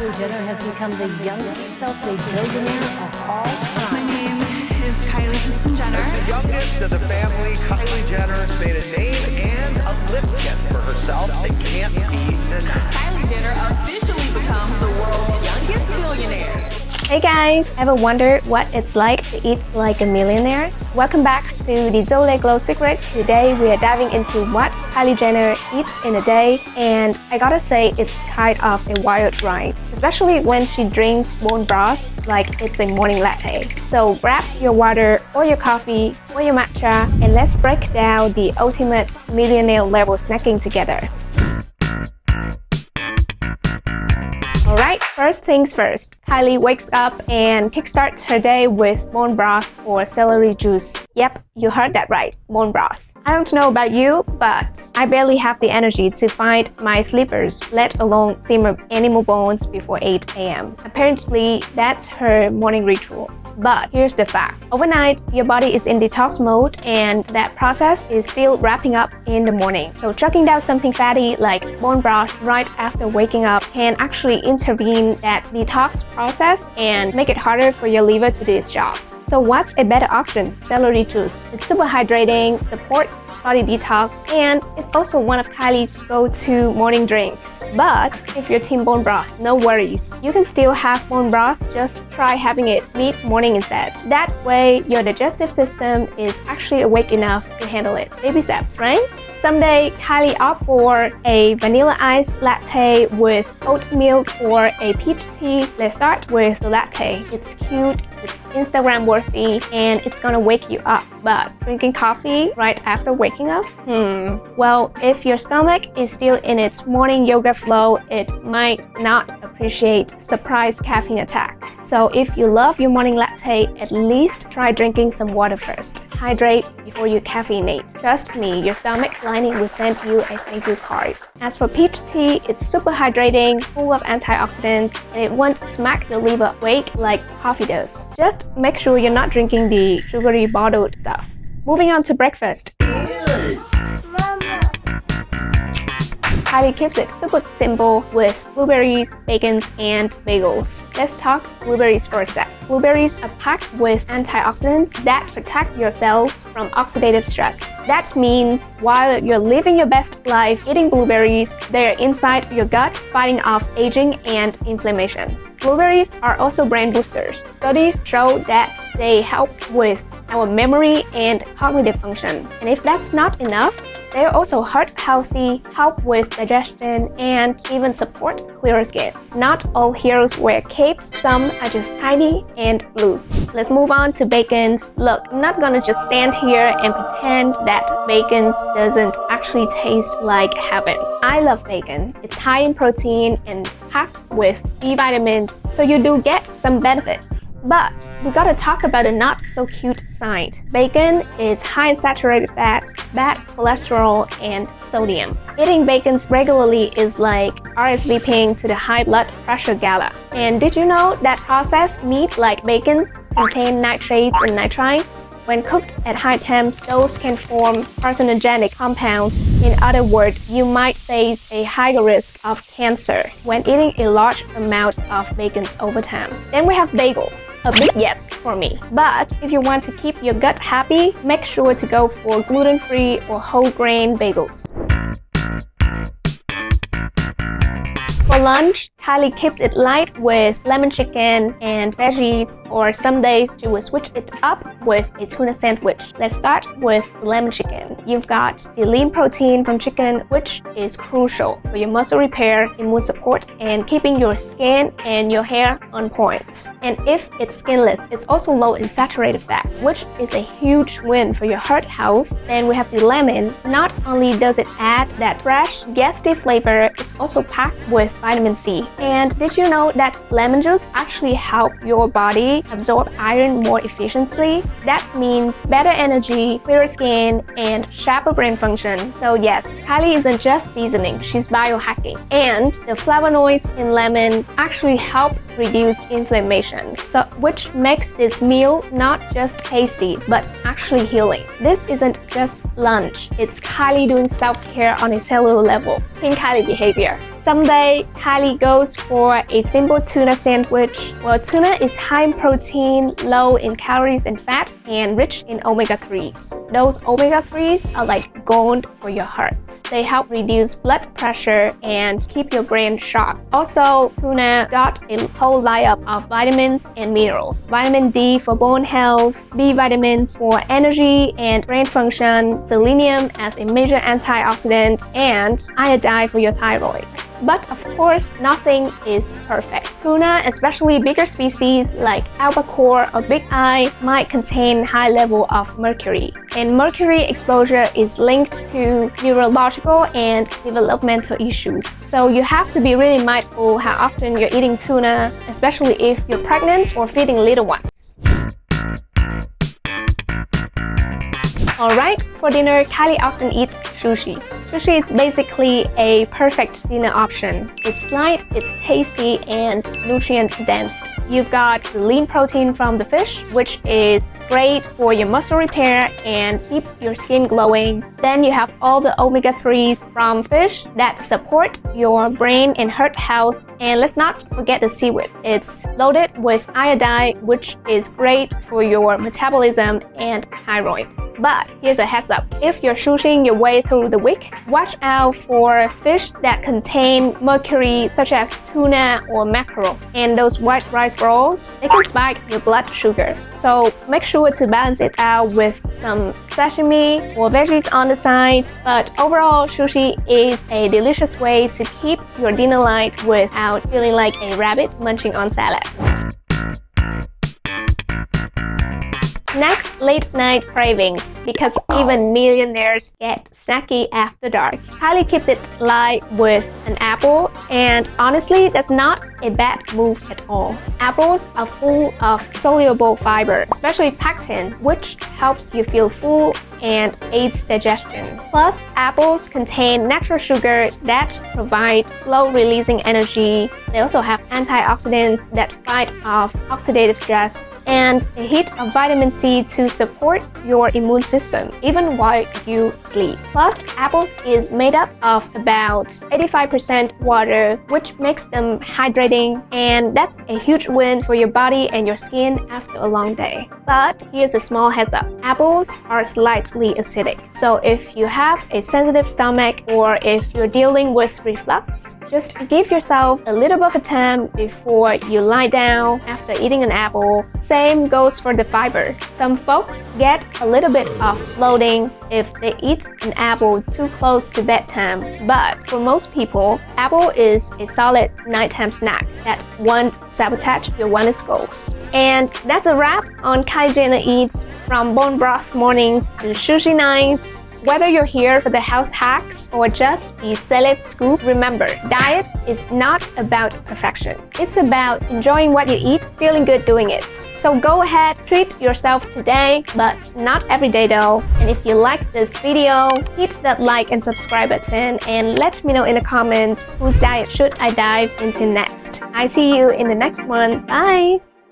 Kylie Jenner has become the youngest self-made billionaire of all time. My name is Kylie Jenner. The youngest of the family, Kylie Jenner has made a name and a lip kit for herself that can't be denied. Kylie Jenner officially becomes the world's youngest billionaire. Hey guys, ever wondered what it's like to eat like a millionaire? Welcome back to the Zole Glow Secret. Today we are diving into what Kylie Jenner eats in a day, and I gotta say it's kind of a wild ride, especially when she drinks bone broth like it's a morning latte. So grab your water or your coffee or your matcha and let's break down the ultimate millionaire level snacking together. Alright, first things first. Kylie wakes up and kickstarts her day with bone broth or celery juice. Yep, you heard that right, bone broth. I don't know about you, but I barely have the energy to find my sleepers, let alone simmer animal bones before 8 a.m. Apparently, that's her morning ritual. But here's the fact. Overnight, your body is in detox mode and that process is still wrapping up in the morning. So chugging down something fatty like bone broth right after waking up can actually intervene that detox process and make it harder for your liver to do its job. So what's a better option? Celery juice. It's super hydrating, supports body detox, and it's also one of Kylie's go-to morning drinks. But if you're team bone broth, no worries. You can still have bone broth, just try having it mid-morning instead. That way, your digestive system is actually awake enough to handle it. Baby steps, right? Someday, Kylie opts for a vanilla iced latte with oat milk or a peach tea. Let's start with the latte. It's cute, it's Instagram worthy, and it's gonna wake you up. But drinking coffee right after waking up? Well, if your stomach is still in its morning yoga flow, it might not appreciate surprise caffeine attack. So if you love your morning latte, at least try drinking some water first. Hydrate before you caffeinate. Trust me, your stomach lining will send you a thank you card. As for peach tea, it's super hydrating, full of antioxidants, and it won't smack your liver awake like coffee does. Just make sure you're not drinking the sugary bottled stuff. Moving on to breakfast. Kylie keeps it super simple with blueberries, bacons, and bagels. Let's talk blueberries for a sec. Blueberries are packed with antioxidants that protect your cells from oxidative stress. That means while you're living your best life eating blueberries, they're inside your gut fighting off aging and inflammation. Blueberries are also brain boosters. Studies show that they help with our memory and cognitive function. And if that's not enough, they are also heart healthy, help with digestion, and even support clearer skin. Not all heroes wear capes, some are just tiny and blue. Let's move on to bacons. Look, I'm not gonna just stand here and pretend that bacon doesn't actually taste like heaven. I love bacon. It's high in protein and packed with B vitamins, so you do get some benefits. But we gotta talk about a not so cute side. Bacon is high in saturated fats, bad cholesterol, and sodium. Eating bacons regularly is like RSVPing to the high blood pressure gala. And did you know that processed meat like bacons contain nitrates and nitrites? When cooked at high temps, those can form carcinogenic compounds. In other words, you might face a higher risk of cancer when eating a large amount of bacons over time. Then we have bagels. A big yes for me. But if you want to keep your gut happy, make sure to go for gluten-free or whole grain bagels. For lunch, Kylie keeps it light with lemon chicken and veggies, or some days she will switch it up with a tuna sandwich. Let's start with lemon chicken. You've got the lean protein from chicken, which is crucial for your muscle repair, immune support, and keeping your skin and your hair on point. And if it's skinless, it's also low in saturated fat, which is a huge win for your heart health. Then we have the lemon. Not only does it add that fresh, zesty flavor, it's also packed with vitamin C. And did you know that lemon juice actually help your body absorb iron more efficiently? That means better energy, clearer skin, and sharper brain function. So yes, Kylie isn't just seasoning, she's biohacking. And the flavonoids in lemon actually help reduce inflammation, so which makes this meal not just tasty, but actually healing. This isn't just lunch, it's Kylie doing self-care on a cellular level. Pink Kylie behavior. Someday, Kylie goes for a simple tuna sandwich. Well, tuna is high in protein, low in calories and fat, and rich in omega-3s. Those omega-3s are like gold for your heart. They help reduce blood pressure and keep your brain sharp. Also, tuna got a whole lineup of vitamins and minerals. Vitamin D for bone health, B vitamins for energy and brain function, selenium as a major antioxidant, and iodine for your thyroid. But of course, nothing is perfect. Tuna, especially bigger species like albacore or big eye, might contain high level of mercury. And mercury exposure is linked to neurological and developmental issues. So you have to be really mindful how often you're eating tuna, especially if you're pregnant or feeding little ones. Alright, for dinner, Kylie often eats sushi. Sushi is basically a perfect dinner option. It's light, it's tasty, and nutrient-dense. You've got the lean protein from the fish, which is great for your muscle repair and keep your skin glowing. Then you have all the omega-3s from fish that support your brain and heart health. And let's not forget the seaweed. It's loaded with iodine, which is great for your metabolism and thyroid. But here's a heads up. If you're shooting your way through the week, watch out for fish that contain mercury such as tuna or mackerel. And those white rice rolls, they can spike your blood sugar. So make sure to balance it out with some sashimi or veggies on the side. But overall, sushi is a delicious way to keep your dinner light without feeling like a rabbit munching on salad. Next, late night cravings, because even millionaires get snacky after dark. Kylie keeps it light with an apple, and honestly, that's not a bad move at all. Apples are full of soluble fiber, especially pectin, which helps you feel full and aids digestion. Plus, apples contain natural sugar that provide slow-releasing energy. They also have antioxidants that fight off oxidative stress and a hit of vitamin C to support your immune system, even while you sleep. Plus, apples is made up of about 85% water, which makes them hydrating, and that's a huge win for your body and your skin after a long day. But here's a small heads up. Apples are slightly acidic, so if you have a sensitive stomach or if you're dealing with reflux, just give yourself a little bit of time before you lie down after eating an apple. Same goes for the fiber. Some folks get a little bit of bloating if they eat an apple too close to bedtime, but for most people, apple is a solid nighttime snack that won't sabotage your wellness goals. And that's a wrap on Kylie Jenner Eats, from bone broth mornings to sushi nights. Whether you're here for the health hacks or just the celeb scoop, remember, diet is not about perfection. It's about enjoying what you eat, feeling good doing it. So go ahead, treat yourself today, but not every day though. And if you like this video, hit that like and subscribe button and let me know in the comments whose diet should I dive into next. I see you in the next one. Bye!